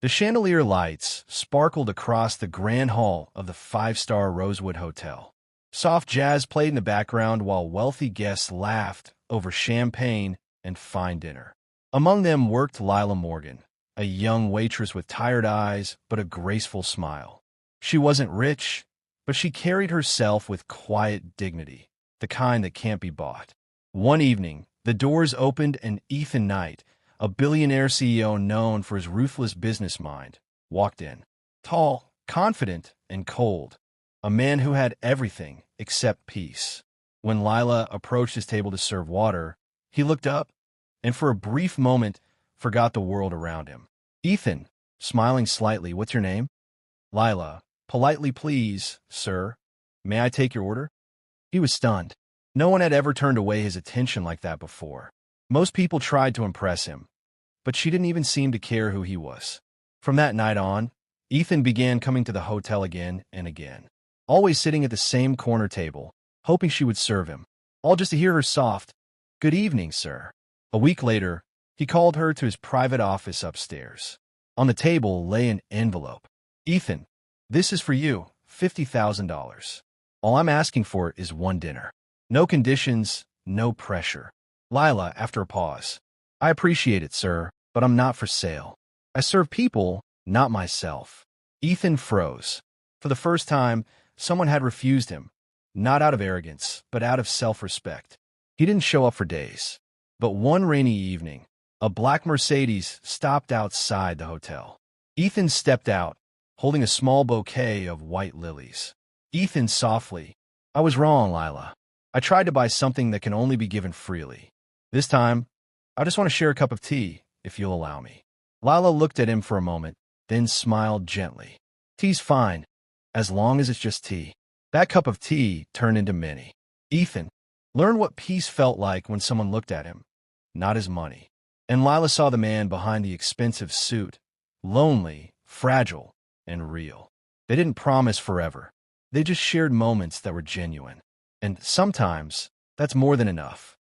The chandelier lights sparkled across the grand hall of the five-star Rosewood Hotel. Soft jazz played in the background while wealthy guests laughed over champagne and fine dinner. Among them worked Lila Morgan, a young waitress with tired eyes but a graceful smile. She wasn't rich, but she carried herself with quiet dignity, the kind that can't be bought. One evening, the doors opened and Ethan Knight, a billionaire CEO known for his ruthless business mind, walked in. Tall, confident, and cold. A man who had everything except peace. When Lila approached his table to serve water, he looked up and for a brief moment forgot the world around him. Ethan, smiling slightly, "What's your name?" Lila, politely, "Please, sir, may I take your order?" He was stunned. No one had ever turned away his attention like that before. Most people tried to impress him, but she didn't even seem to care who he was. From that night on, Ethan began coming to the hotel again and again, always sitting at the same corner table, hoping she would serve him, all just to hear her soft, "Good evening, sir." A week later, he called her to his private office upstairs. On the table lay an envelope. "Ethan, this is for you, $50,000. All I'm asking for is one dinner. No conditions, no pressure." Lila, after a pause, "I appreciate it, sir, but I'm not for sale. I serve people, not myself." Ethan froze. For the first time, someone had refused him, not out of arrogance, but out of self-respect. He didn't show up for days. But one rainy evening, a black Mercedes stopped outside the hotel. Ethan stepped out, holding a small bouquet of white lilies. Ethan softly, "I was wrong, Lila. I tried to buy something that can only be given freely. This time, I just want to share a cup of tea, if you'll allow me." Lila looked at him for a moment, then smiled gently. "Tea's fine, as long as it's just tea." That cup of tea turned into many. Ethan learned what peace felt like when someone looked at him, not his money. And Lila saw the man behind the expensive suit, lonely, fragile, and real. They didn't promise forever. They just shared moments that were genuine. And sometimes, that's more than enough.